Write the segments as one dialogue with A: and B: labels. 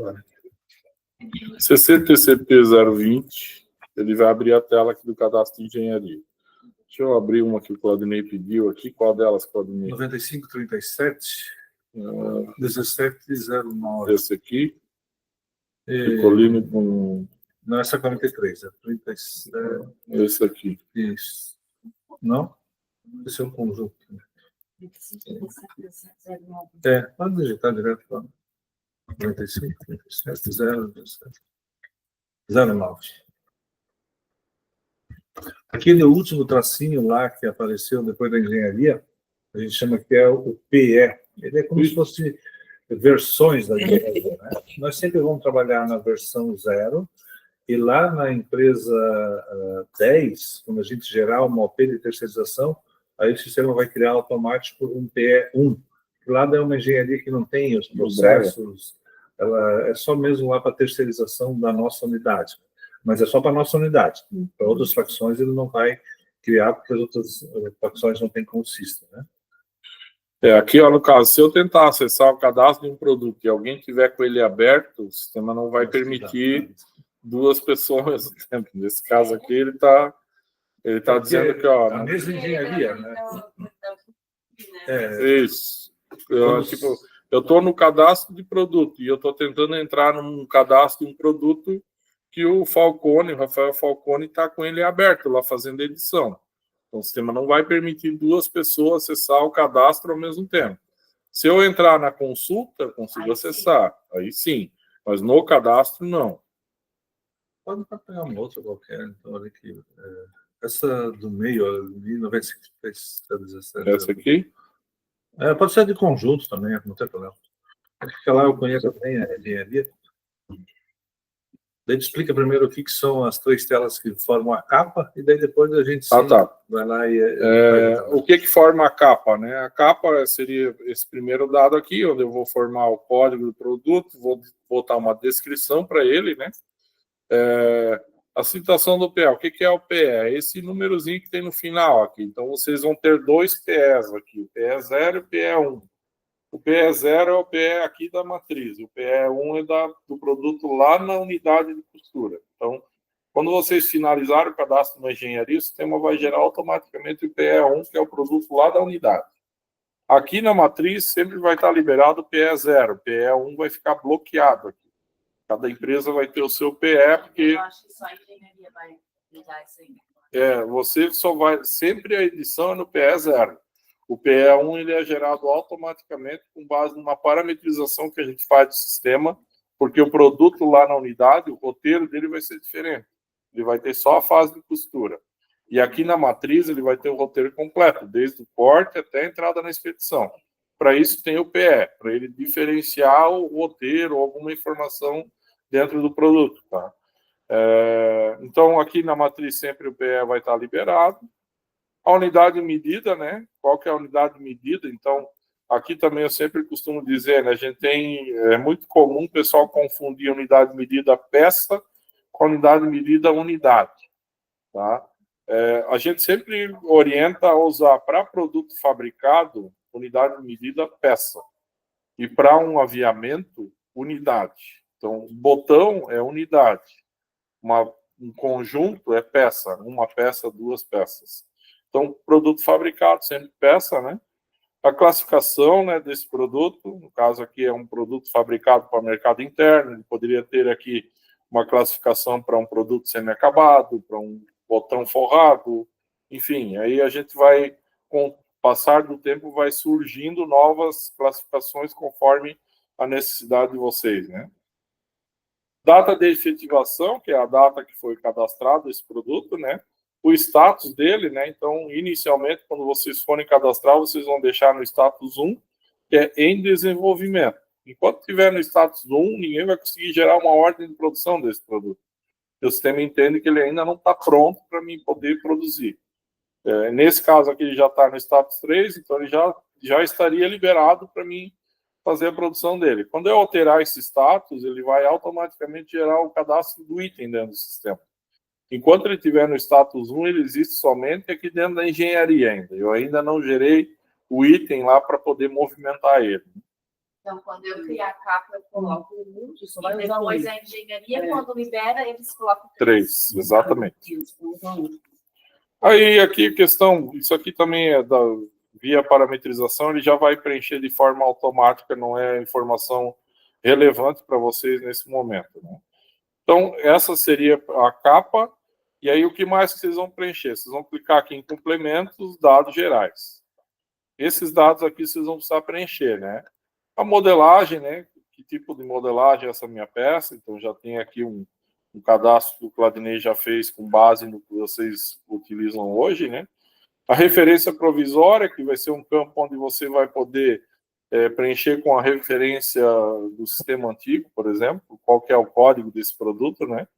A: agora.
B: CCTCP 020, ele vai abrir a tela aqui do cadastro de engenharia. Deixa eu abrir uma que o Claudinei pediu aqui. Qual delas, Claudinei?
A: 9537 1709.
B: Esse aqui. Picolino com...
A: Não, essa é 43, é 37.
B: Esse aqui.
A: Isso. Não? Esse é um conjunto. Pode digitar direto lá. 95, 37, 09. Aquele último tracinho lá que apareceu depois da engenharia, a gente chama que é o PE. Ele é como se fosse versões da engenharia, né? Nós sempre vamos trabalhar na versão 0, e lá na empresa 10, quando a gente gerar uma OP de terceirização, aí o sistema vai criar automático um PE1. Lá é uma engenharia que não tem os processos, ela é só mesmo lá para terceirização da nossa unidade. Mas é só para a nossa unidade. Para outras facções ele não vai criar, porque as outras facções não têm consistência, né?
B: Aqui, ó, no caso, se eu tentar acessar o cadastro de um produto e alguém tiver com ele aberto, o sistema não vai permitir duas pessoas ao mesmo tempo. Nesse caso aqui, ele tá dizendo que, ó...
A: A mesma engenharia, né?
B: Isso. Eu estou no cadastro de produto e eu estou tentando entrar num cadastro de um produto que o Rafael Falcone, está com ele aberto lá fazendo edição. Então, o sistema não vai permitir duas pessoas acessar o cadastro ao mesmo tempo. Se eu entrar na consulta, eu consigo acessar. Aí sim. Mas no cadastro, não.
A: Pode pegar uma outra qualquer. Então, olha aqui. Essa do meio, 1917.
B: Essa aqui?
A: Pode ser de conjunto também, não tem problema. Aquela eu conheço bem a engenharia. Daí explica primeiro o que são as três telas que formam a capa, e daí depois a gente vai lá e...
B: o que forma a capa, né? A capa seria esse primeiro dado aqui, onde eu vou formar o código do produto, vou botar uma descrição para ele, né? A citação do PE. O que é o PE? É esse númerozinho que tem no final aqui. Então, vocês vão ter dois PEs aqui, o PE0 e o PE1. O PE0 é o PE aqui da matriz, o PE1 é do produto lá na unidade de costura. Então, quando vocês finalizarem o cadastro na engenharia, o sistema vai gerar automaticamente o PE1, que é o produto lá da unidade. Aqui na matriz sempre vai estar liberado o PE0, o PE1 vai ficar bloqueado aqui. Cada empresa vai ter o seu PE, porque... Eu acho que só a engenharia vai ligar isso aí. Você só vai... Sempre a edição é no PE0. O PE1 ele é gerado automaticamente com base numa parametrização que a gente faz do sistema, porque o produto lá na unidade, o roteiro dele vai ser diferente. Ele vai ter só a fase de costura. E aqui na matriz ele vai ter o roteiro completo, desde o corte até a entrada na expedição. Para isso tem o PE, para ele diferenciar o roteiro ou alguma informação dentro do produto. Tá? Então, aqui na matriz sempre o PE vai estar liberado. A unidade de medida, né? Qual que é a unidade de medida? Então, aqui também eu sempre costumo dizer, né? A gente tem... É muito comum o pessoal confundir a unidade de medida peça com a unidade de medida unidade. Tá? A gente sempre orienta a usar para produto fabricado unidade de medida peça. E para um aviamento, unidade. Então, botão é unidade. Um conjunto é peça. Uma peça, duas peças. Então, produto fabricado, sempre peça, né? A classificação, né, desse produto, no caso aqui é um produto fabricado para o mercado interno, ele poderia ter aqui uma classificação para um produto semi-acabado, para um botão forrado, enfim, aí a gente vai, com o passar do tempo, vai surgindo novas classificações conforme a necessidade de vocês, né? Data de efetivação, que é a data que foi cadastrado esse produto, né? O status dele, né? Então, inicialmente, quando vocês forem cadastrar, vocês vão deixar no status 1, que é em desenvolvimento. Enquanto estiver no status 1, ninguém vai conseguir gerar uma ordem de produção desse produto. O sistema entende que ele ainda não está pronto para mim poder produzir. Nesse caso aqui, ele já está no status 3, então ele já estaria liberado para mim fazer a produção dele. Quando eu alterar esse status, ele vai automaticamente gerar o cadastro do item dentro do sistema. Enquanto ele estiver no status 1, ele existe somente aqui dentro da engenharia ainda. Eu ainda não gerei o item lá para poder movimentar ele.
C: Então, quando eu criar a capa, eu coloco um,
D: Você só vai
C: e
D: usar um.
C: depois a engenharia, quando libera, eles colocam
B: 3, exatamente.
D: Isso, usar um.
B: Aí, aqui a questão, isso aqui também é via parametrização, ele já vai preencher de forma automática, não é informação relevante para vocês nesse momento, né? Então, essa seria a capa, e aí o que mais que vocês vão preencher? Vocês vão clicar aqui em complementos, dados gerais. Esses dados aqui vocês vão precisar preencher, né? A modelagem, né? Que tipo de modelagem é essa minha peça? Então, já tem aqui um cadastro que o Cladinei já fez com base no que vocês utilizam hoje, né? A referência provisória, que vai ser um campo onde você vai poder preencher com a referência do sistema antigo, por exemplo, qual que é o código desse produto, né?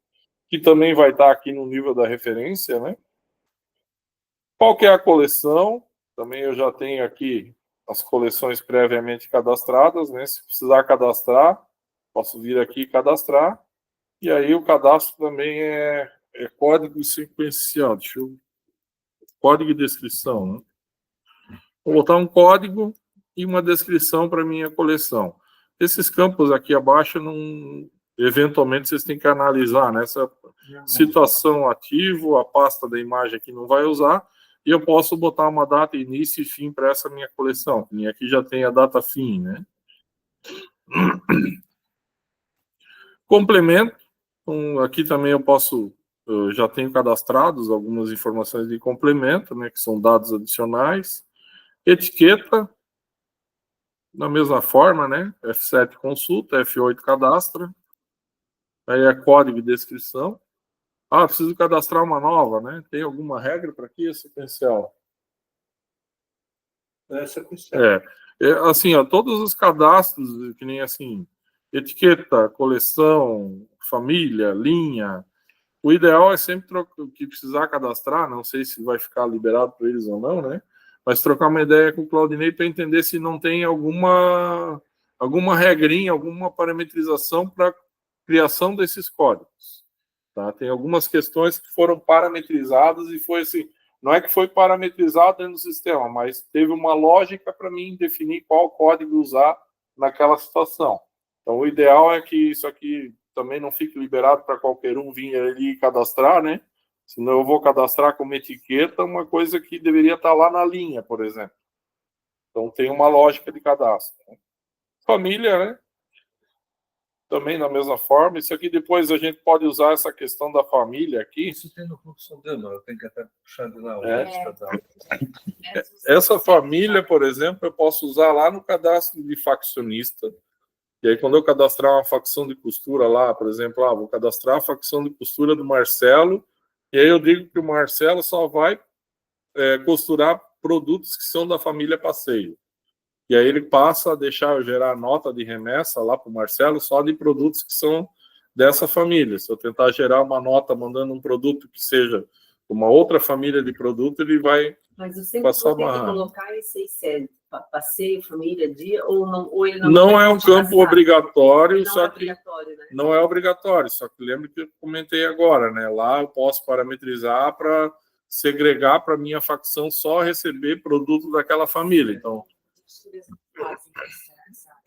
B: Que também vai estar aqui no nível da referência, né? Qual que é a coleção? Também eu já tenho aqui as coleções previamente cadastradas, né? Se precisar cadastrar, posso vir aqui e cadastrar. E aí o cadastro também é código sequencial. Código e descrição, né? Vou botar um código e uma descrição para minha coleção. Esses campos aqui abaixo, eventualmente, vocês têm que analisar, né? Essa situação ativo, a pasta da imagem aqui não vai usar, e eu posso botar uma data início e fim para essa minha coleção. E aqui já tem a data fim, né? Complemento. Então, aqui também eu já tenho cadastrados algumas informações de complemento, né? Que são dados adicionais. Etiqueta, da mesma forma, né? F7 consulta, F8 cadastra. Aí é código e descrição. Ah, preciso cadastrar uma nova, né? Tem alguma regra para aqui? É sequencial.
A: É sequencial.
B: Assim, ó, todos os cadastros, que nem assim, etiqueta, coleção, família, linha. O ideal é sempre que precisar cadastrar, não sei se vai ficar liberado para eles ou não, né? Mas trocar uma ideia com o Claudinei para entender se não tem alguma regrinha, alguma parametrização para criação desses códigos. Tá? Tem algumas questões que foram parametrizadas e foi assim, não é que foi parametrizado dentro do sistema, mas teve uma lógica para mim definir qual código usar naquela situação. Então, o ideal é que isso aqui também não fique liberado para qualquer um vir ali e cadastrar, né? Senão eu vou cadastrar como etiqueta uma coisa que deveria estar lá na linha, por exemplo. Então, tem uma lógica de cadastro. Né? Família, né? Também da mesma forma. Isso aqui depois a gente pode usar essa questão da família aqui.
A: Isso tem no fluxo demo, eu tenho que até puxar de lá.
B: Essa família, por exemplo, eu posso usar lá no cadastro de faccionista. E aí, quando eu cadastrar uma facção de costura lá, por exemplo, vou cadastrar a facção de costura do Marcelo, e aí eu digo que o Marcelo só vai costurar produtos que são da família Passeio. E aí ele passa a deixar eu gerar nota de remessa lá para o Marcelo só de produtos que são dessa família. Se eu tentar gerar uma nota mandando um produto que seja uma outra família de produto, ele vai
D: Mas eu sempre
B: passar
D: vou ter que colocar esse passeio, família, dia, ou ele
B: não é um campo obrigatório, só que
D: né?
B: não é obrigatório, só que lembra que eu comentei agora, né? Lá eu posso parametrizar para segregar para minha facção só receber produto daquela família. Então,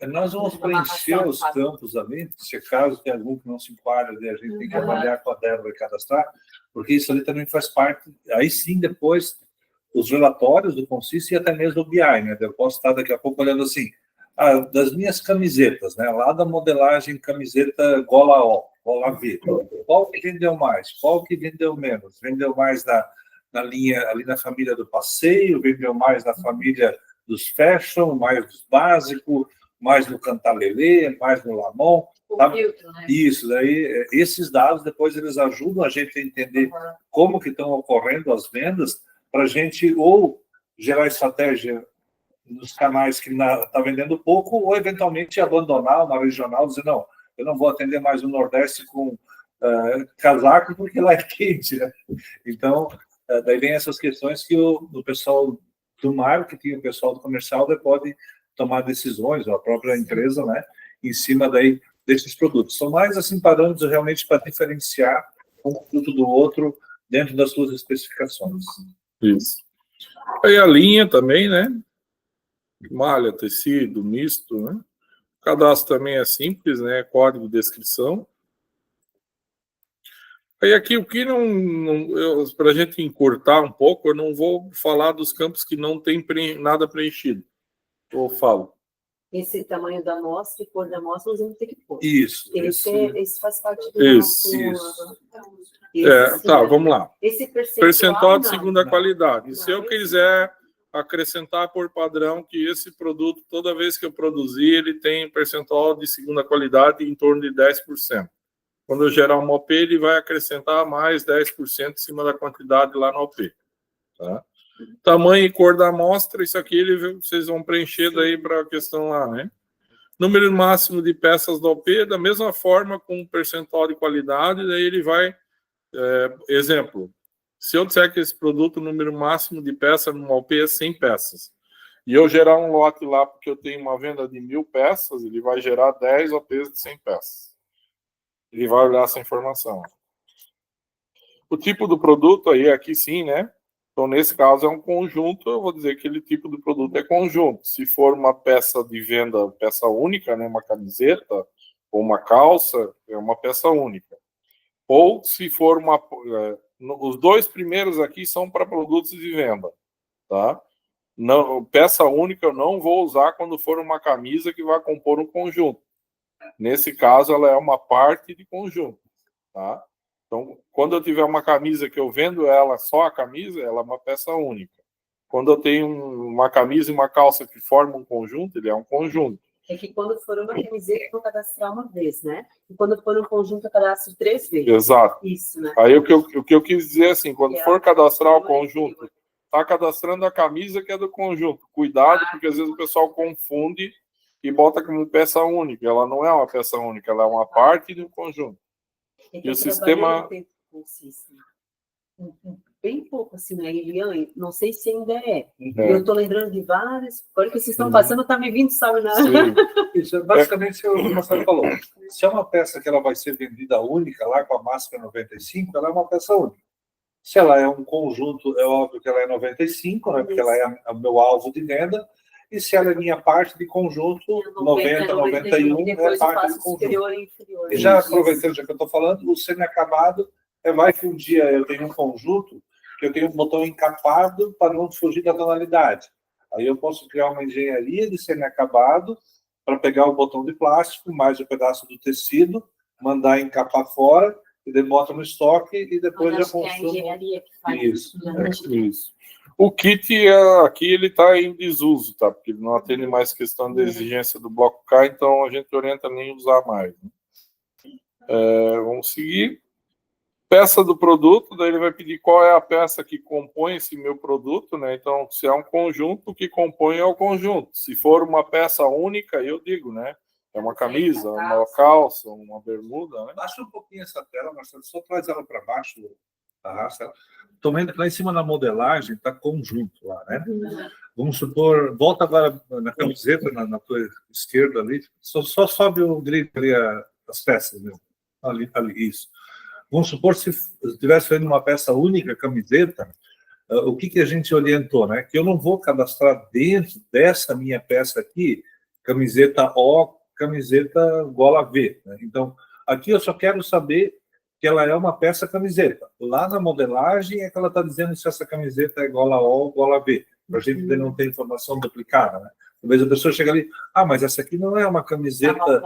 A: nós vamos preencher os campos ali, se é caso tem algum que não se enquadra, a gente tem que avaliar com a Débora e cadastrar, porque isso ali também faz parte, aí sim, depois, os relatórios do Consist e até mesmo do BI, né? Eu posso estar daqui a pouco olhando assim, das minhas camisetas, né? Lá da modelagem camiseta gola O, gola V, qual que vendeu mais, qual que vendeu menos? Vendeu mais na linha, ali na família do passeio, vendeu mais na família dos fashion, mais dos básicos, mais no Cantalelê, mais no Lamon. Tá?
C: Filtro, né?
A: Isso, daí esses dados depois eles ajudam a gente a entender como que estão ocorrendo as vendas, para a gente ou gerar estratégia nos canais que está vendendo pouco, ou eventualmente abandonar uma regional, dizer, não, eu não vou atender mais o Nordeste com casaco, porque lá é quente, né? Então, daí vem essas questões que o pessoal do marketing, o pessoal do comercial pode tomar decisões, ou a própria empresa, né, em cima daí desses produtos. São mais, assim, parâmetros realmente para diferenciar um produto do outro dentro das suas especificações.
B: Isso. Aí a linha também, né? Malha, tecido, misto, né? O cadastro também é simples, né? Código, descrição. Aí aqui, o que para a gente encurtar um pouco, eu não vou falar dos campos que não tem nada preenchido. Eu falo.
D: Esse tamanho da amostra e cor da amostra, nós vamos ter que pôr.
A: Isso.
D: Esse faz parte do
B: Isso.
D: nosso...
B: Tá, vamos lá.
D: Esse
B: Percentual de
D: não.
B: segunda qualidade. E
D: Não,
B: se eu
D: esse
B: quiser acrescentar por padrão que esse produto, toda vez que eu produzir, ele tem percentual de segunda qualidade em torno de 10%. Quando eu gerar uma OP, ele vai acrescentar mais 10% em cima da quantidade lá na OP. Tá? Tamanho e cor da amostra, isso aqui vocês vão preencher daí para a questão lá, né? Número máximo de peças da OP, da mesma forma, com percentual de qualidade, daí ele vai... exemplo, se eu disser que esse produto, o número máximo de peças numa OP é 100 peças, e eu gerar um lote lá porque eu tenho uma venda de 1.000 peças, ele vai gerar 10 OPs de 100 peças. Ele vai olhar essa informação. O tipo do produto aí, aqui sim, né? Então, nesse caso, é um conjunto, eu vou dizer que aquele tipo de produto é conjunto. Se for uma peça de venda, peça única, né? Uma camiseta ou uma calça, é uma peça única. Ou se for uma... os dois primeiros aqui são para produtos de venda, tá? Não, peça única eu não vou usar quando for uma camisa que vai compor um conjunto. Nesse caso, ela é uma parte de conjunto, tá? Então, quando eu tiver uma camisa que eu vendo ela, só a camisa, ela é uma peça única. Quando eu tenho uma camisa e uma calça que formam um conjunto, ele é um conjunto.
D: É que quando for uma camiseta, eu vou cadastrar uma vez, né? E quando for um conjunto, eu cadastro 3 vezes.
B: Exato.
D: Isso, né?
B: Aí o que eu quis dizer assim, quando for cadastrar o conjunto, está cadastrando a camisa que é do conjunto. Cuidado, porque às vezes o pessoal confunde e bota como peça única. Ela não é uma peça única, ela é uma parte de um conjunto.
D: É que
B: E o
D: eu
B: sistema...
D: bem pouco assim, né, Eliane? Não sei se ainda é. Eu estou lembrando de várias. Agora que vocês estão passando, está me vindo, sabe?
A: Isso é basicamente o que o Marcelo falou. Se é uma peça que ela vai ser vendida única, lá com a máscara 95, ela é uma peça única. Se ela é um conjunto, é óbvio que ela é 95, né, porque ela é o meu alvo de venda. E se ela é minha parte de conjunto, 90, 91 é parte de conjunto. E já aproveitando, já que eu estou falando, o semi-acabado vai que um dia eu tenho um conjunto que eu tenho um botão encapado para não fugir da tonalidade. Aí eu posso criar uma engenharia de semi-acabado para pegar o botão de plástico, mais o pedaço do tecido, mandar encapar fora, e daí bota no estoque e depois já consumo.
C: É a engenharia que faz
A: isso.
B: Isso. O kit aqui ele está em desuso, tá? Porque ele não atende mais questão da exigência do bloco K, então a gente orienta nem usar mais. Né? Vamos seguir. Peça do produto, daí ele vai pedir qual é a peça que compõe esse meu produto, né? Então, se é um conjunto, o que compõe é o conjunto. Se for uma peça única, eu digo, né? É uma camisa, uma calça, uma bermuda, né?
A: Baixa um pouquinho essa tela, Marcelo, só traz ela para baixo, arrasta ela. Estou vendo que lá em cima na modelagem está conjunto lá, né? Vamos supor, volta agora na camiseta, na tua esquerda ali, só sobe o grito ali, as peças mesmo. Ali, isso. Vamos supor se estivesse vendo uma peça única, camiseta, o que a gente orientou, né? Que eu não vou cadastrar dentro dessa minha peça aqui, camiseta O, camiseta gola V. Né? Então, aqui eu só quero saber que ela é uma peça camiseta. Lá na modelagem é que ela está dizendo se essa camiseta é gola O ou gola V. Para a gente não ter informação duplicada, né? Talvez a pessoa chega ali, mas essa aqui não é uma camiseta...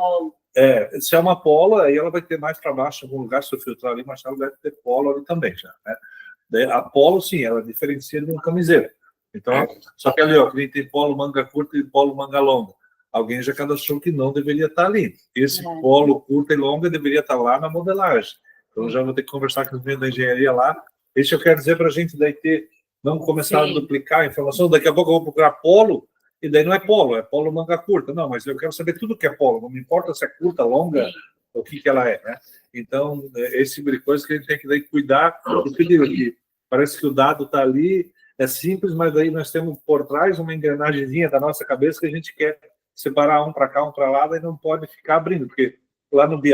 A: se é uma polo, aí ela vai ter mais para baixo em algum lugar, se eu filtrar ali, mas ela deve ter polo ali também já, né? A polo, sim, ela diferencia de uma camiseta. Então, só que ali, ó, que tem polo manga curta e polo manga longa. Alguém já cadastrou que não deveria estar ali. Esse polo curta e longa deveria estar lá na modelagem. Então, já vou ter que conversar com os meninos da engenharia lá. Isso eu quero dizer para a gente daí ter, não começar a duplicar a informação. Daqui a pouco eu vou procurar polo, e daí não é polo manga curta. Não, mas eu quero saber tudo que é polo. Não me importa se é curta, longa, o que ela é, né? Então, esse tipo de coisa que a gente tem que daí cuidar. Porque parece que o dado está ali, é simples, mas daí nós temos por trás uma engrenagemzinha da nossa cabeça que a gente quer separar um para cá, um para lá, daí não pode ficar abrindo, porque lá no BI,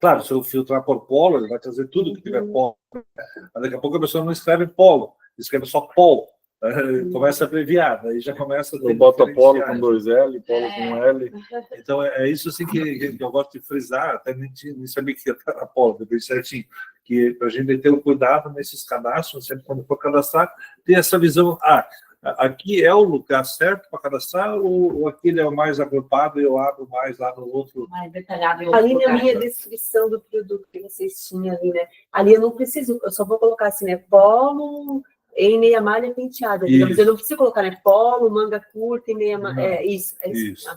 A: claro, se eu filtrar por polo, ele vai trazer tudo que tiver polo. Mas daqui a pouco a pessoa não escreve polo, escreve só polo. Começa a abreviar, aí já começa a ter
B: Eu boto polo com
A: diferenciais.
B: 2L, polo com L.
A: Então, é isso assim que eu gosto de frisar, até nem sabia que ia estar na Polo, depois certinho, que para a gente ter o cuidado nesses cadastros, sempre quando for cadastrar, ter essa visão, aqui é o lugar certo para cadastrar, ou aquele é o mais agrupado e eu abro mais lá no outro?
C: Mais detalhado em outro
D: Ali na
C: lugar.
D: minha descrição do produto que vocês tinham ali, né? Ali eu não preciso, eu só vou colocar assim, né? Polo em meia malha penteada, digamos.
A: Isso.
D: Eu não preciso colocar, né? Polo, manga curta e meia malha.
A: Não.
D: É isso.
A: Isso.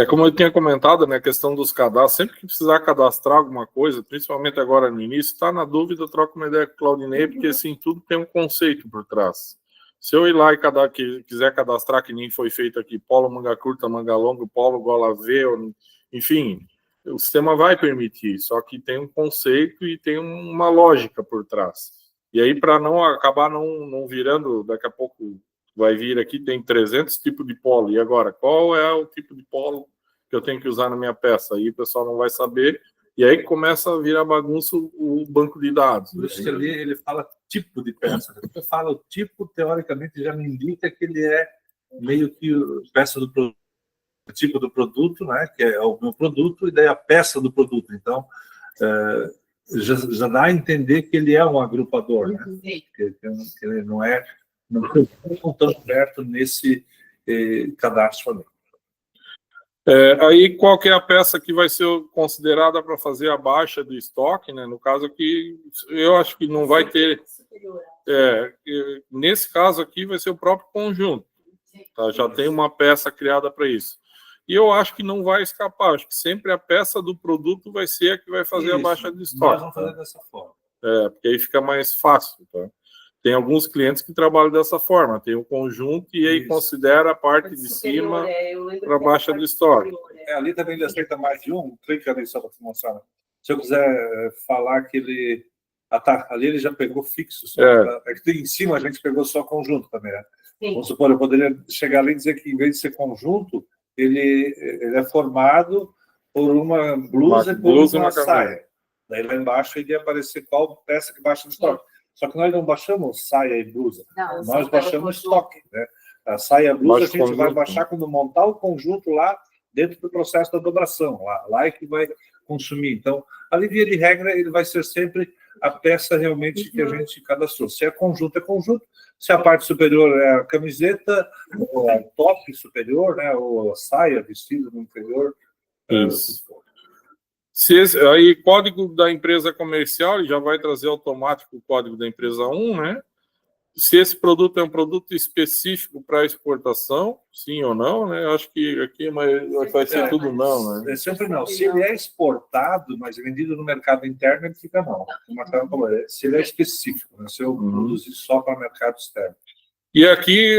B: Como eu tinha comentado, né, a questão dos cadastros, sempre que precisar cadastrar alguma coisa, principalmente agora no início, está na dúvida, troca uma ideia com o Claudinei, porque assim, tudo tem um conceito por trás. Se eu ir lá e quiser cadastrar, que nem foi feito aqui, polo, manga curta, manga longa, polo, gola V, enfim, o sistema vai permitir, só que tem um conceito e tem uma lógica por trás. E aí, para não acabar não virando, daqui a pouco vai vir aqui, tem 300 tipos de polo, e agora, qual é o tipo de polo que eu tenho que usar na minha peça? Aí o pessoal não vai saber, e aí começa a virar bagunça o banco de dados.
A: Por isso que ali ele fala tipo de peça. Quando você fala o tipo, teoricamente, já me indica que ele é meio que peça do produto, o tipo do produto, né, que é o meu produto, e daí a peça do produto. Então, já dá a entender que ele é um agrupador, né? Que ele não é tão perto nesse cadastro ali.
B: Aí, qual que é a peça que vai ser considerada para fazer a baixa do estoque, né? No caso aqui, eu acho que não vai ter... nesse caso aqui, vai ser o próprio conjunto. Tá? Já tem uma peça criada para isso. E eu acho que não vai escapar. Acho que sempre a peça do produto vai ser a que vai fazer a baixa do estoque.
A: Nós vamos fazer dessa forma.
B: Porque aí fica mais fácil, tá? Tem alguns clientes que trabalham dessa forma, tem um conjunto e aí considera a parte de cima para baixa do estoque.
A: Ali também ele aceita mais de um, clica ali só para te mostrar. Né? Se eu quiser falar que ele... ali ele já pegou fixo. Que em cima a gente pegou só conjunto também, né? Vamos supor, eu poderia chegar ali e dizer que em vez de ser conjunto, ele é formado por uma blusa e por uma saia. Daí lá embaixo ele ia aparecer qual peça que baixa do estoque. Só que nós não baixamos saia e blusa.
D: Não,
A: nós baixamos estoque. Né? A saia e a blusa a gente vai baixar quando montar o conjunto lá dentro do processo da dobração. Lá é que vai consumir. Então, ali, via de regra, ele vai ser sempre a peça realmente que a gente cadastrou. Se é conjunto, é conjunto. Se a parte superior é a camiseta, ou a top superior, né? Ou a saia, vestido no inferior.
B: Isso. Aí, código da empresa comercial, ele já vai trazer automático o código da empresa 1, né? Se esse produto é um produto específico para exportação, sim ou não, né? Eu acho que aqui vai ser tudo não, né?
A: Sempre não. Se ele é exportado, mas vendido no mercado interno, ele fica não. Se ele é específico, né? Se eu produzir só para mercado externo.
B: E aqui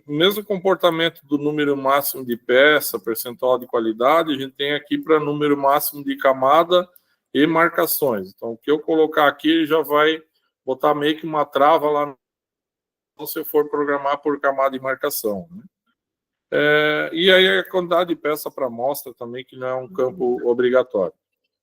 B: mesmo comportamento do número máximo de peça, percentual de qualidade, a gente tem aqui para número máximo de camada e marcações. Então, o que eu colocar aqui já vai botar meio que uma trava lá se eu for programar por camada e marcação. Né? E aí a quantidade de peça para amostra também, que não é um campo obrigatório.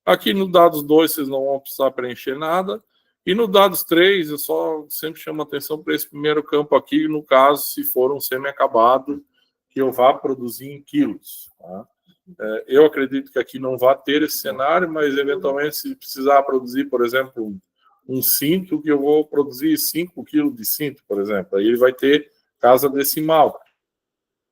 B: Aqui no dados 2, vocês não vão precisar preencher nada. E no dados 3, eu só sempre chamo atenção para esse primeiro campo aqui, no caso, se for um semi-acabado, que eu vá produzir em quilos. Tá? Eu acredito que aqui não vai ter esse cenário, mas eventualmente, se precisar produzir, por exemplo, um cinto, que eu vou produzir 5 quilos de cinto, por exemplo. Aí ele vai ter casa decimal.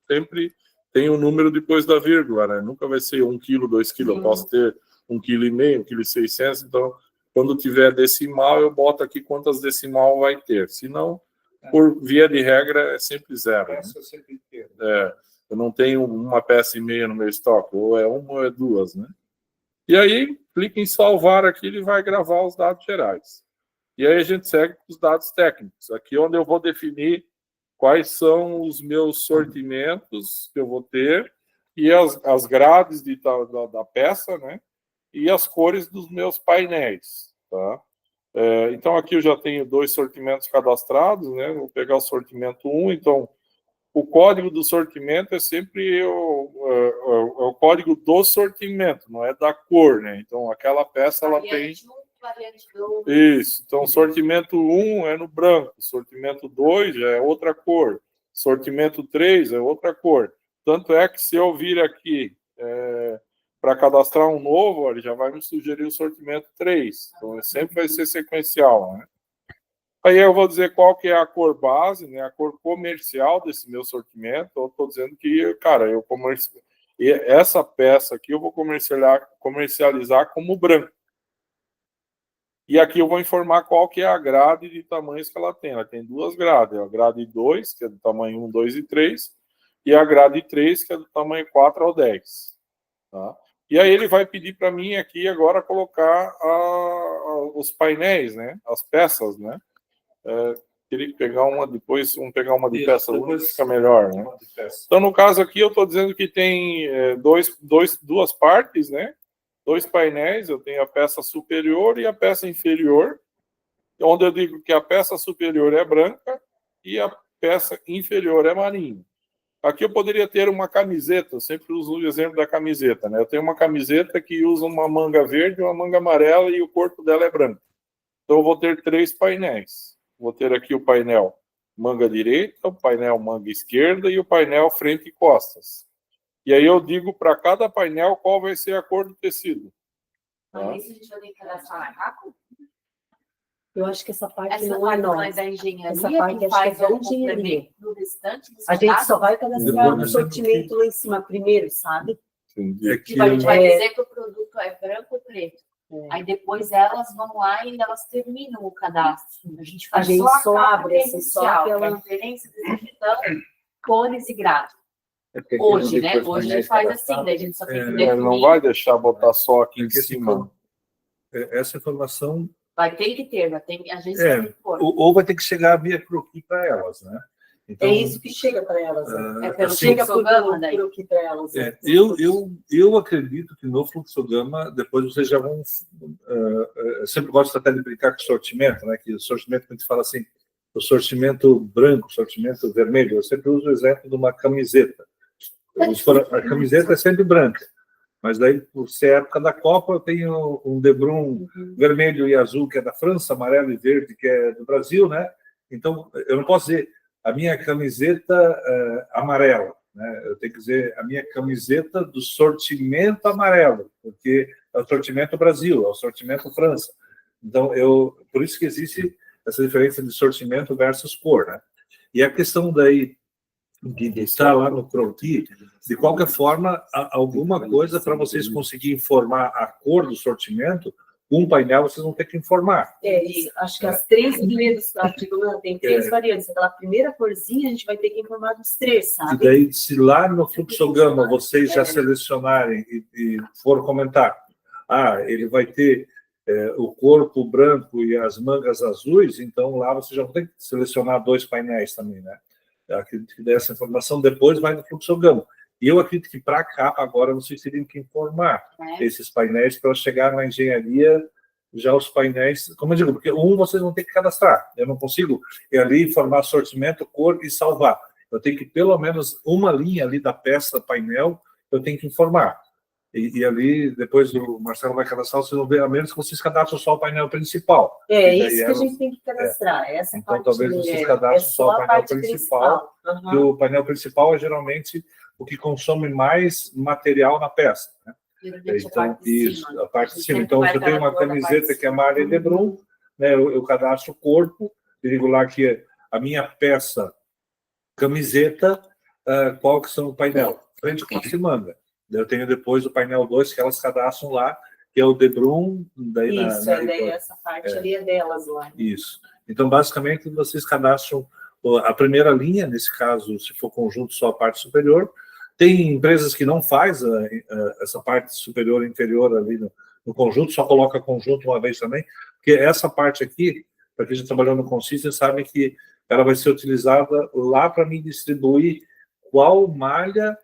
B: Sempre tem um número depois da vírgula, né? Nunca vai ser 1 quilo, 2 quilos. Eu posso ter 1,5 kg, 1,6 kg. Então, quando tiver decimal, eu boto aqui quantas decimal vai ter. Se não, por via de regra, é sempre zero. Né? Eu não tenho uma peça e meia no meu estoque. Ou é uma ou é duas, né? E aí, clica em salvar aqui, ele vai gravar os dados gerais. E aí a gente segue com os dados técnicos. Aqui onde eu vou definir quais são os meus sortimentos que eu vou ter e as grades da peça, né? E as cores dos meus painéis. Tá? Então, aqui eu já tenho 2 sortimentos cadastrados. Né? Vou pegar o sortimento 1. Então, o código do sortimento é sempre o código do sortimento, não é da cor. Né? Então, aquela peça ela tem...
C: variante do...
B: Isso. Então, sortimento 1 é no branco, sortimento 2 já é outra cor, sortimento 3 é outra cor. Tanto é que se eu vir aqui para cadastrar um novo, ele já vai me sugerir o sortimento 3. Então, sempre vai ser sequencial, né? Aí eu vou dizer qual que é a cor base, né, a cor comercial desse meu sortimento. Eu estou dizendo que, cara, essa peça aqui eu vou comercializar como branco. E aqui eu vou informar qual que é a grade de tamanhos que ela tem. Ela tem duas grades, a grade 2, que é do tamanho 1, 2 e 3, e a grade 3, que é do tamanho 4 ao 10. Tá? E aí ele vai pedir para mim aqui agora colocar os painéis, né, as peças, né? Queria pegar uma depois, vamos pegar uma de peça única, fica melhor, né? Então, no caso aqui, eu estou dizendo que tem duas partes, né? 2 painéis, eu tenho a peça superior e a peça inferior, onde eu digo que a peça superior é branca e a peça inferior é marinho. Aqui eu poderia ter uma camiseta, eu sempre uso o exemplo da camiseta, né? Eu tenho uma camiseta que usa uma manga verde, uma manga amarela e o corpo dela é branco. Então, eu vou ter 3 painéis. Vou ter aqui o painel manga direita, o painel manga esquerda e o painel frente e costas. E aí eu digo para cada painel qual vai ser a cor do tecido.
C: Mas isso a gente vai ter que cadastrar na CACO?
D: Eu acho que essa parte
C: Essa
D: não é
C: parte não
D: nossa.
C: é da engenharia,
D: Essa parte
C: que
D: acho que
C: faz
D: é da
C: o
D: engenharia.
C: complemento do restante dos
D: A gente
C: cadastros.
D: só vai cadastrar
A: Depois
D: o
A: nós
D: sortimento lá em cima primeiro, sabe?
B: Entendi.
A: É que
C: Tipo, a gente vai
D: É.
C: dizer que o produto é branco ou preto. Aí depois elas vão lá e elas terminam o cadastro. A gente faz
D: A gente
C: só
D: só
C: a capa
D: abre, assim, só
C: inicial,
D: aquela-
C: a referência, descrição, cores e grade.
A: É porque aqui
C: Hoje,
A: não
C: né?
A: tem depois
C: Hoje a gente
A: painéis
C: faz
A: cadastrados.
C: assim, daí a gente só tem que
A: É,
C: definir.
B: Não vai deixar botar só aqui em
A: Porque se
B: cima.
A: for- essa informação
C: Vai ter que ter, a gente
A: É,
C: tem que pôr.
A: ou vai ter que chegar via croquis para elas, né? Então,
D: É isso que chega para elas. Né?
C: É pelo
A: assim,
D: Chega por
C: fluxograma daí.
D: aqui para elas. Né?
A: eu acredito que no fluxograma, depois vocês já vão... eu sempre gosto até de brincar com o sortimento, né? Que o sortimento, a gente fala assim, o sortimento branco, o sortimento vermelho. Eu sempre uso o exemplo de uma camiseta. A camiseta é sempre branca, mas daí, por ser época da Copa, eu tenho um Debrum vermelho e azul, que é da França, amarelo e verde, que é do Brasil, né? Então, eu não posso dizer a minha camiseta amarela, né? Eu tenho que dizer a minha camiseta do sortimento amarelo, porque é o sortimento Brasil, é o sortimento França. Então, por isso que existe essa diferença de sortimento versus cor, né? E a questão daí de estar lá no croquis, de qualquer forma, alguma coisa para vocês conseguirem informar a cor do sortimento, um painel vocês vão ter que informar.
D: Isso. Acho que as 3 primeiras, tem 3 variantes. Aquela primeira corzinha a gente vai ter que informar dos 3,
A: E
D: sabe?
A: daí, se lá no fluxograma vocês já selecionarem e for comentar, ele vai ter o corpo branco e as mangas azuis, então lá vocês já vão ter que selecionar 2 painéis também, né? Eu acredito que dessa informação depois vai no fluxograma. E eu acredito que para cá, agora, vocês teriam que informar esses painéis para chegar na engenharia, já os painéis, como eu digo, porque vocês vão ter que cadastrar. Eu não consigo ir ali informar sortimento, cor e salvar. Eu tenho que, pelo menos, uma linha ali da peça, painel, eu tenho que informar. E ali, depois o Marcelo vai cadastrar, vocês vão ver, a menos que vocês cadastrem só o painel principal.
D: Isso que a gente tem que cadastrar. Essa
A: então,
D: parte
A: talvez vocês cadastrem só o painel principal. Que o painel principal é geralmente o que consome mais material na peça, né? Então, isso, a parte de cima. Então, se eu tenho uma camiseta que é malha de Debrum, né, eu cadastro o corpo, digo lá que a minha peça camiseta, qual que são o painel? Frente, costa e manga. Eu tenho depois o painel 2, que elas cadastram lá, que é o Debrum. Daí
D: daí essa parte ali é delas lá.
A: Isso. Então, basicamente, vocês cadastram a primeira linha, nesse caso, se for conjunto, só a parte superior. Tem empresas que não faz essa parte superior e inferior ali no conjunto, só coloca conjunto uma vez também, porque essa parte aqui, para quem já trabalhou no Consystem, sabe que ela vai ser utilizada lá para me distribuir qual malha,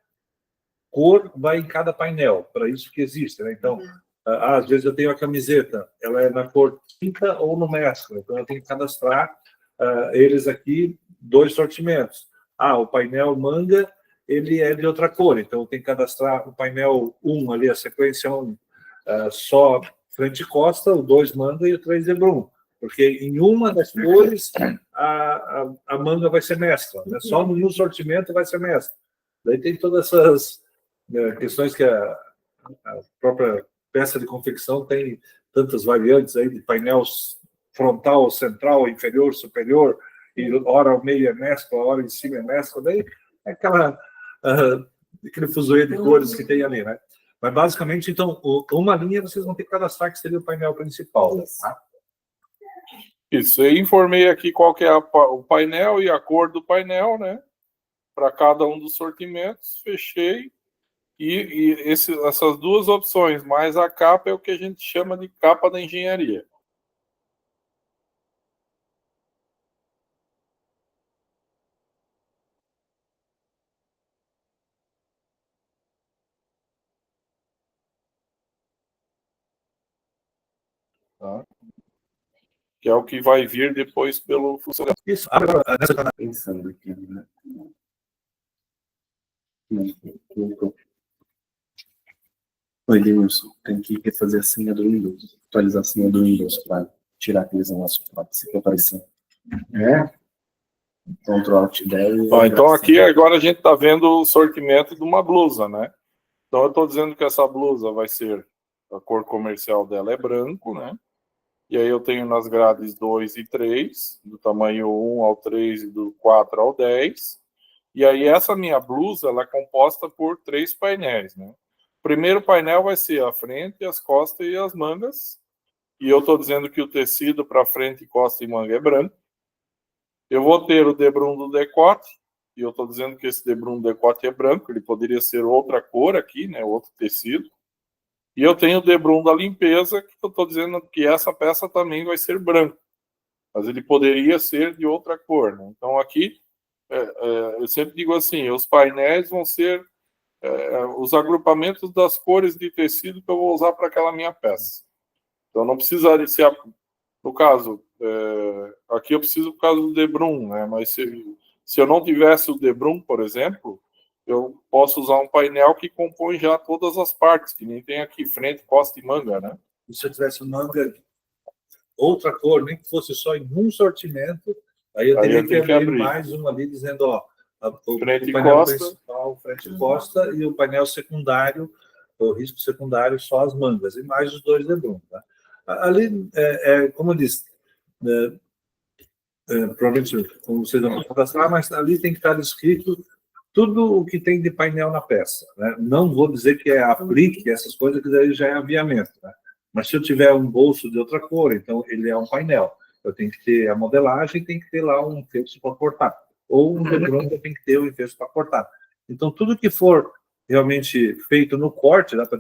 A: cor vai em cada painel, para isso que existe, né? Então, às vezes eu tenho a camiseta, ela é na cor tinta ou no mescla, então eu tenho que cadastrar eles aqui, 2 sortimentos. O painel manga, ele é de outra cor, então eu tenho que cadastrar o painel 1 ali, a sequência 1, só frente e costa, o 2 manga e o 3 debrum. Porque em uma das cores a manga vai ser mescla, né? Só no sortimento vai ser mescla. Daí tem todas essas questões que a própria peça de confecção tem tantas variantes aí de painel frontal, central, inferior, superior, e hora ao meio é mescla, hora em cima é mescla, daí é aquele fuzuê de cores que tem ali, né? Mas basicamente, então, uma linha vocês vão ter que cadastrar que seria o painel principal. Tá?
B: Isso, eu informei aqui qual que é o painel e a cor do painel, né? Para cada um dos sortimentos, fechei. E essas duas opções, mais a capa, é o que a gente chama de capa da engenharia. Tá? Que é o que vai vir depois pelo funcionário.
A: Isso.
E: Pensando aqui, né? Oi, Denilson, tem que refazer a senha do Windows, atualizar a senha do Windows para tirar aqueles negócios que ficou aparecendo. Ctrl Alt 10.
B: Então aqui agora a gente está vendo o sortimento de uma blusa, né? Então eu estou dizendo que essa blusa vai ser, a cor comercial dela é branco, né? E aí eu tenho nas grades 2 e 3, do tamanho 1 ao 3 e do 4 ao 10. E aí essa minha blusa, ela é composta por 3 painéis, né? O primeiro painel vai ser a frente, as costas e as mangas. E eu estou dizendo que o tecido para frente, costa e manga é branco. Eu vou ter o debrum do decote, e eu estou dizendo que esse debrum do decote é branco, ele poderia ser outra cor aqui, né, outro tecido. E eu tenho o debrum da limpeza, que eu estou dizendo que essa peça também vai ser branca, mas ele poderia ser de outra cor, né? Então aqui, eu sempre digo assim, os painéis vão ser os agrupamentos das cores de tecido que eu vou usar para aquela minha peça. Então não precisaria ser, no caso, aqui eu preciso por causa do debrum, né? Mas se eu não tivesse o debrum, por exemplo, eu posso usar um painel que compõe já todas as partes, que nem tem aqui, frente, costa e manga, né?
A: E se eu tivesse manga outra cor, nem que fosse só em um sortimento, aí eu teria que abrir mais um ali dizendo, ó, o painel principal, frente e costa, e o painel secundário, o risco secundário, só as mangas, e mais os 2 debrum, tá? Ali, como eu disse, provavelmente, como vocês vão cadastrar, mas ali tem que estar escrito tudo o que tem de painel na peça, né? Não vou dizer que é aplique, essas coisas, que daí já é aviamento, né? Mas se eu tiver um bolso de outra cor, então ele é um painel. Eu tenho que ter a modelagem, tem que ter lá um efeito para cortar. Ou um debrum, eu tenho que ter o efeito para cortar. Então, tudo que for realmente feito no corte, dá para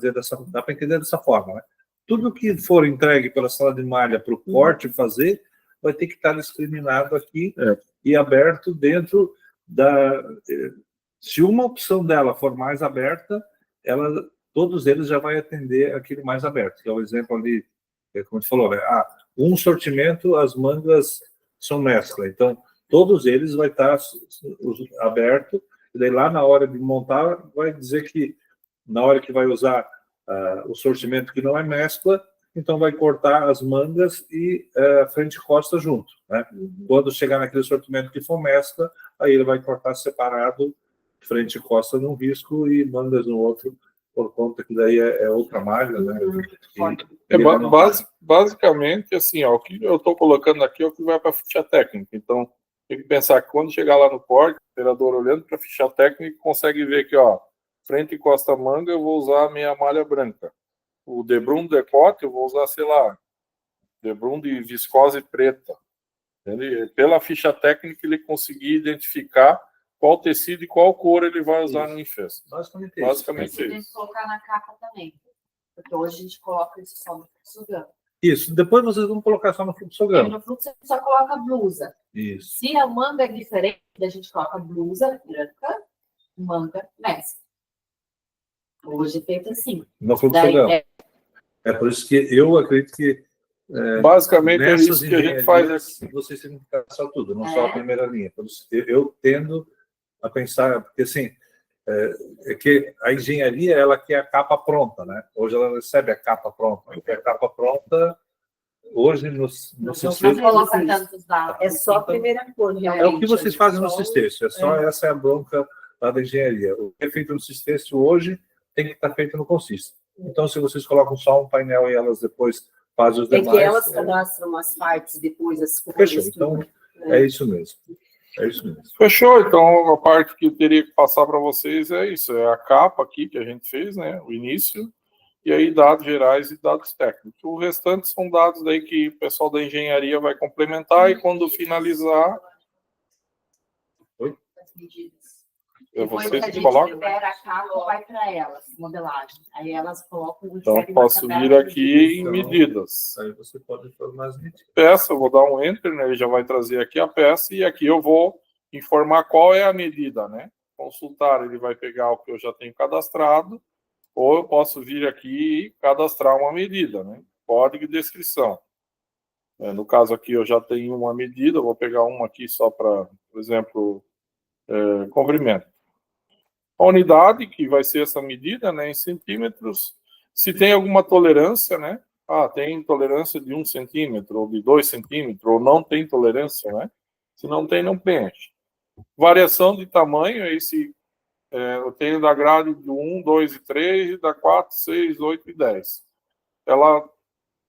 A: entender dessa forma, né? Tudo que for entregue pela sala de malha para o corte fazer, vai ter que estar discriminado aqui e aberto dentro da... Se uma opção dela for mais aberta, todos eles já vai atender aquele mais aberto, que é o exemplo ali, como você falou, né? Um sortimento, as mangas são mescla, então todos eles vai estar aberto, e daí lá na hora de montar, vai dizer que na hora que vai usar o sortimento que não é mescla, então vai cortar as mangas e frente e costa junto, né? Quando chegar naquele sortimento que for mescla, aí ele vai cortar separado frente e costa num risco e mangas no outro, por conta que daí é outra malha, né?
B: Basicamente, assim, ó, o que eu estou colocando aqui é o que vai para a ficha técnica. Então, tem que pensar que quando chegar lá no corte, o operador olhando para a ficha técnica consegue ver que, ó, frente e costa manga, eu vou usar a minha malha branca. O debrum decote, eu vou usar, sei lá, debrum de viscose preta. Pela ficha técnica, ele conseguir identificar qual tecido e qual cor ele vai usar no infesto.
A: Basicamente
C: isso. Tem que colocar na capa também, porque hoje a gente coloca isso só no fluxograma.
A: Isso, depois vocês vão colocar só no fluxograma.
C: No fluxo você só coloca blusa.
A: Isso.
C: Se a manga é diferente, a gente coloca blusa branca, manga mescla. Hoje é feito assim.
A: No fluxograma. É por isso que eu acredito que
B: basicamente é isso que a gente faz.
A: Vocês têm que passar tudo, não só a primeira linha. Eu tendo a pensar, porque assim, É que a engenharia, ela quer a capa pronta, né? Hoje ela recebe a capa pronta. Porque a capa pronta, hoje, no
C: Não
A: sistema...
C: coloca tantos dados.
D: É só a primeira cor, realmente.
A: É o que vocês fazem no
D: Só-
A: Sistêncio. Essa é a bronca lá da engenharia. O que é feito no Sistêncio hoje tem que estar feito no Consist. Então, se vocês colocam só um painel e elas depois fazem os
D: É
A: demais...
D: que elas cadastram as partes depois, as
A: Fechou.
D: cores.
A: Então,
D: tudo.
A: é isso mesmo. É isso mesmo.
B: Fechou, então a parte que eu teria que passar para vocês é isso, é a capa aqui que a gente fez, né, o início, e aí dados gerais e dados técnicos. O restante são dados daí que o pessoal da engenharia vai complementar e quando finalizar,
C: As medidas.
B: é
C: Depois
B: vocês
C: que a
B: que
C: gente
B: colocam.
C: libera a capa, vai para elas, modelagem. Aí elas colocam...
B: Então
C: recebem
B: posso
C: uma tabela
B: vir
C: de
B: aqui em
A: Então,
B: medidas.
A: Aí você pode informar as medidas.
B: Peça, eu vou dar um enter, né, ele já vai trazer aqui a peça e aqui eu vou informar qual é a medida, né? Consultar, ele vai pegar o que eu já tenho cadastrado, ou eu posso vir aqui e cadastrar uma medida, né? Código e descrição. No caso aqui eu já tenho uma medida, eu vou pegar uma aqui só para, por exemplo, comprimento. A unidade, que vai ser essa medida, né, em centímetros, se tem alguma tolerância, né? Tem tolerância de 1 centímetro, ou de 2 centímetros, ou não tem tolerância, né? Se não tem, não preenche. Variação de tamanho, eu tenho da grade do 1, 2 e 3, e da 4, 6, 8 e 10. Ela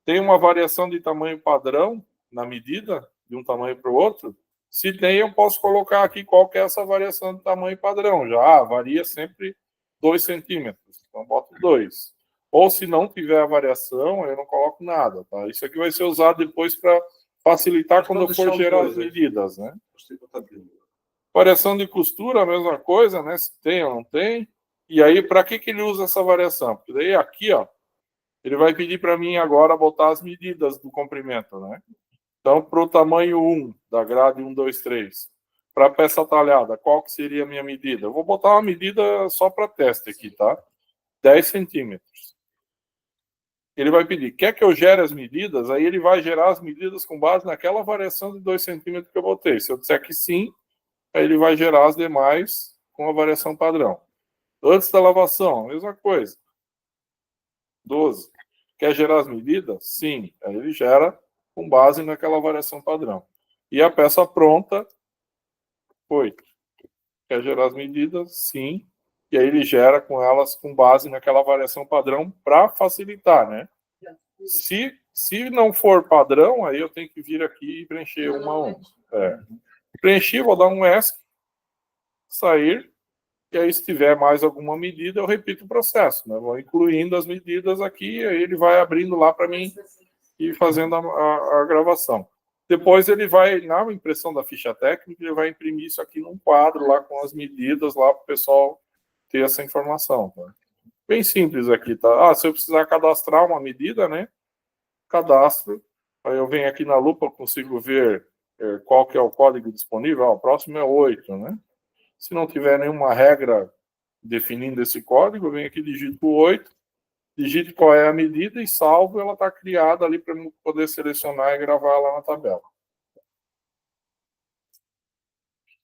B: tem uma variação de tamanho padrão na medida, de um tamanho para o outro. Se tem, eu posso colocar aqui qual que é essa variação de tamanho padrão. Já varia sempre 2 centímetros. Então, boto 2. Ou se não tiver a variação, eu não coloco nada. Tá? Isso aqui vai ser usado depois para facilitar quando eu for gerar as medidas. Né? Variação de costura, a mesma coisa, né? Se tem ou não tem. E aí, para que ele usa essa variação? Porque daí aqui, ó, ele vai pedir para mim agora botar as medidas do comprimento, né? Então, para o tamanho 1 da grade 1, 2, 3, para a peça talhada, qual que seria a minha medida? Eu vou botar uma medida só para teste aqui, tá? 10 centímetros. Ele vai pedir, quer que eu gere as medidas? Aí ele vai gerar as medidas com base naquela variação de 2 centímetros que eu botei. Se eu disser que sim, aí ele vai gerar as demais com a variação padrão. Antes da lavação, a mesma coisa. 12. Quer gerar as medidas? Sim. Aí ele gera com base naquela variação padrão. E a peça pronta, 8. Quer gerar as medidas? Sim. E aí ele gera com elas com base naquela variação padrão para facilitar, né? Se não for padrão, aí eu tenho que vir aqui e preencher uma a uma. Preenchi, vou dar um ESC, sair, e aí se tiver mais alguma medida, eu repito o processo, né? Vou incluindo as medidas aqui, e aí ele vai abrindo lá para mim e fazendo a gravação. Depois ele vai, na impressão da ficha técnica, ele vai imprimir isso aqui num quadro lá com as medidas lá para o pessoal ter essa informação. Tá? Bem simples aqui, tá? Se eu precisar cadastrar uma medida, né? Cadastro. Aí eu venho aqui na lupa, consigo ver qual que é o código disponível. O próximo é 8, né? Se não tiver nenhuma regra definindo esse código, eu venho aqui, digito 8, digite qual é a medida e salvo, ela está criada ali para eu poder selecionar e gravar lá na tabela.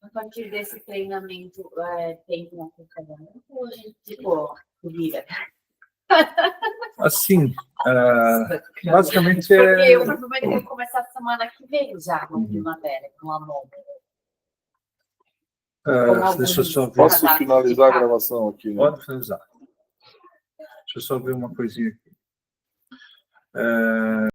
C: A partir desse treinamento, tem um acompanhamento ou a gente, tipo, vira?
A: Assim, basicamente
C: Porque eu provavelmente vou começar semana que vem já, com matéria, com a mão.
A: deixa eu só ver.
B: Posso finalizar a gravação aqui? Né?
A: Pode finalizar. Deixa eu só ver uma coisinha aqui.